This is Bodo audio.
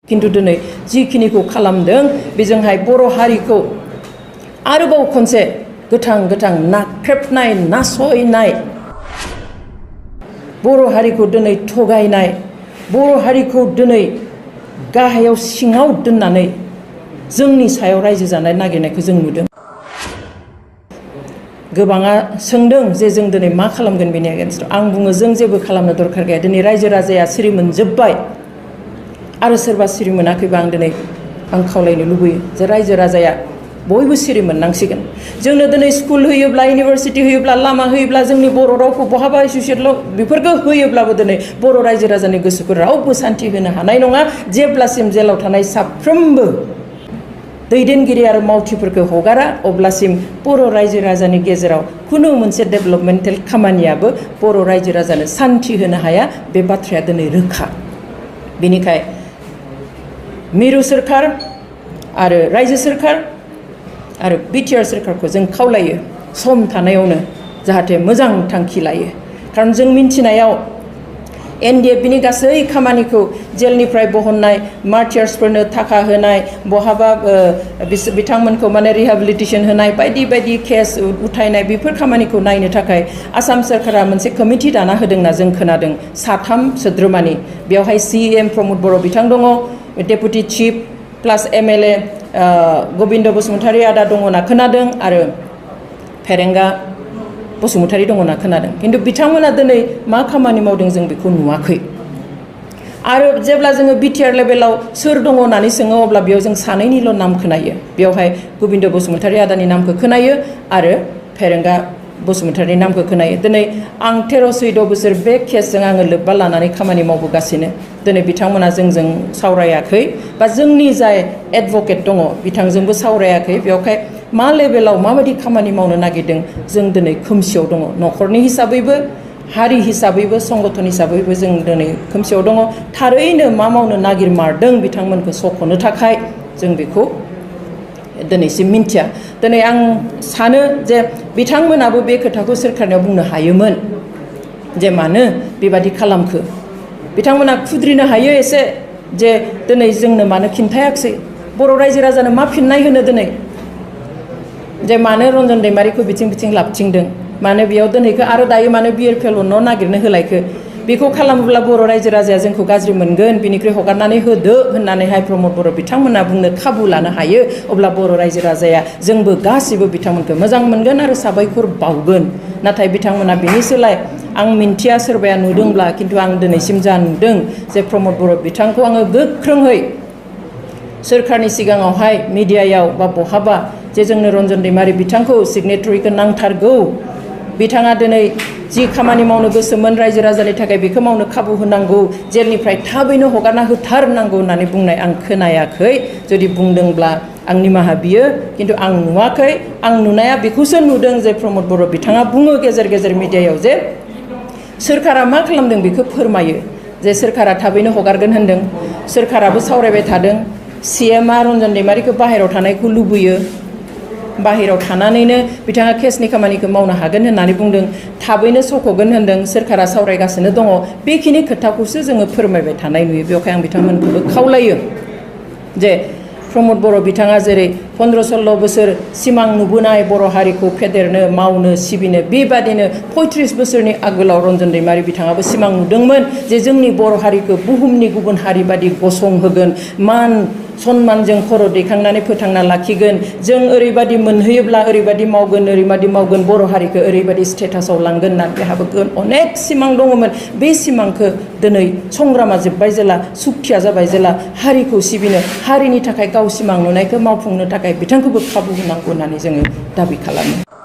किन्तु दिनै जिखिनिखौ खालामदों बेजोंहाय बर' हारिखौ आरोबाव खनसे गोथां गोथां नाख्रेबनाय नासयनाय बर' हारिखौ दिनै थगायनाय बर' हारिखौ दिनै गाहायाव सिङाव दोननानै जोंनि सायाव रायजो जानाय नागिरनायखौ जों नुदों। गोबाङा सोंदों जे जों दिनै मा खालामगोन बेनि एगेन्स्टआव आं बुङो जों जेबो खालामनो दरखार गैया। दिनै रायजो राजाया सिरि मोनजोब्बाय आरो सोरबा सिरि मोनाखैबा आं खावलायनो लुबैयो जे रायजो राजाया बयबो सिरि मोननांसिगोन। जोंनो दिनै स्कुल होयोब्ला इउनिभारसिटि होयोब्ला लामा होयोब्ला जोंनि बर' रावखौ बहाबा एस'सियेट बेफोरखौ होयोब्लाबो दिनै बर' रायजो राजानि गोसोखौ रावबो सान्थि होनो हानाय नङा जेब्लासिम जेलाव थानाय साफ्रोमबो दैदेनगिरि आरो मावथिफोरखौ हगारा अब्लासिम बर' रायजो राजानि गेजेराव खुनु मोनसे डेभेलपमेन्टेल खामानियाबो बर' रायजो राजानो सान्थि होनो हाया। बे बाथ्राया दिनै रोखा। बेनिखाय मिरु सोरखार आरो रायजो सोरखार आरो बिटिआर सोरखारखौ जों खावलायो सम थानायावनो जाहाथे मोजां थांखि लायो। खारन जों मिन्थिनायाव एनडिएफबिनि गासै खामानिखौ जेलनिफ्राय बहननाय मार्टियार्सफोरनो थाखा होनाय बहाबा बिथांमोनखौ माने रिहेबिलिटेसन होनाय बायदि बायदि केस उथायनाय बेफोर खामानिखौ नायनो थाखाय आसाम सोरखारा मोनसे कमिटि दाना होदोंना जों खोनादों 3 सोद्रोमानि। बेवहाय सिएम प्रमद बर' बिथां दङ, डेपुटि चिफ प्लास एमएलए गबिन्द बसुमतारी आदा दङ होनना खोनादों आरो फेरेंगा बसुमतारी दङ होनना खोनादों। किन्तु बिथांमोना दिनै मा खामानि मावदों जों बेखौ नुवाखै। आरो जेब्ला जोङो बिटिआर लेभेलाव सोर दङ होननानै सोङो अब्ला बेयाव जों सानैनिल' नाम खोनायो। बेवहाय गबिन्द बसुमतारी आदानि नामखौ खोनायो आरो फेरेंगा बसुमतारीनि नामखौ खोनायो। दिनै आं 13-14 बोसोर बे केसजों आङो लोब्बा लानानै खामानि मावबोगासिनो। दिनै बिथांमोना जोंजों सावरायाखै बा जोंनि जाय एडभकेट दङ बिथांजोंबो सावरायाखै। बेवहाय मा लेभेलाव माबायदि खामानि मावनो नागिरदों जों दिनै खोमसियाव दङ। न'खरनि हिसाबैबो हारि हिसाबैबो संगठन हिसाबैबो जों दिनै खोमसियाव दङ। थारैनो मा मावनो नागिरमारदों बिथांमोनखौ सख'नो थाखाय जों बेखौ दिनैसिम मिन्थिया। दिनै आं सानो जे बिथांमोनाबो बे खोथाखौ सोरखारनियाव बुंनो हायोमोन जे मानो बेबादि खालामखो। बिथांमोना खुद्रिनो हायो एसे जे दिनै जोंनो मानो खिन्थायाखिसै, बर' रायजो राजानो मा फिननाय होनो दिनै जे मानो रन्जन दैमारिखौ बिथिं लाबथिंदों, मानो बेयाव दोनहैखो आरो दायो मानो बिएरपिएल न' नागिरनो होलायखो। बेखौ खालामोब्ला बर' रायजो राजाया जोंखौ गाज्रि मोनगोन बिनिख्रुइ हगारनानै होदो होननानैहाय प्रमद बर' बिथांमोना बुंनो खाबु लानो हायो। अब्ला बर' रायजो राजाया जोंबो गासिबो बिथांमोनखौ मोजां मोनगोन आरो साबायखर बावगोन। नाथाय बिथांमोना बेनि सोलाय आं मिन्थिया सोरबाया नुदोंब्ला किन्तु आं दिनैसिम जा नुदों जे प्रमद बर' बिथांखौ आङो गोख्रोङै सोरखारनि सिगाङावहाय मिडियायाव बा बहाबा जे जोंनो रन्जन दैमारि बिथांखौ सिगनेटरिखौ नांथारगौ, बिथाङा दिनै जि खामानि मावनो गोसोमोन रायजो राजानि थाखाय बेखौ मावनो खाबु होनांगौ, जेलनिफ्राय थाबैनो हगारना होथारनांगौ होननानै बुंनाय आं खोनायाखै। जुदि बुंदोंब्ला आं निमाहा बियो, किन्तु आं नुवाखै। आं नुनाया बेखौसो नुदों जे प्रमद बर' बिथाङा बुङो गेजेर गेजेर मिडियायाव जे सोरखारा मा खालामदों बेखौ फोरमायो जे सोरखारा थाबैनो हगारगोन होनदों। सोरखाराबो सावरायबाय थादों। सिएमआ रन्जन दैमारिखौ बाहेरायाव थानायखौ लुबैयो, बाहेरायाव थानानैनो बिथाङा केसनि खामानिखौ मावनो हागोन होननानै बुंदों। थाबैनो सख'गोन होनदों। सोरखारा सावरायगासिनो दङ। बेखिनि खोथाखौसो जोङो फोरमायबाय थानाय नुयो। बेवहाय आं बिथांमोनखौबो खावलायो जे प्रमद बर' बिथाङा जेरै 15-16 बोसोर सिमां नुबोनाय बर' हारिखौ फेदेरनो मावनो सिबिनो, बेबादिनो 35 बोसोरनि आगोलाव रन्जन दैमारि बिथाङाबो सिमां नुदोंमोन जे जोंनि बर' हारिखौ बुहुमनि गुबुन हारि बादि गसंहोगोन, मान सन्मानजों खर' दैखांनानै फोथांना लाखिगोन। जों ओरैबादि मोनहैयोब्ला ओरैबादि मावगोन बर' हारिखौ ओरैबादि स्टेटासाव लांगोन होनना बेहाबो अनेक सिमां दङमोन। बे सिमांखौ दिनै संग्रामा जोब्बाय जेला, सुक्तिया जाबाय जेला, हारिखौ सिबिनो हारिनि थाखाय गाव सिमां नुनायखौ मावफुंनो थाखाय बिथांखौबो खाबु होनांगौ होननानै जोङो दाबि खालामो।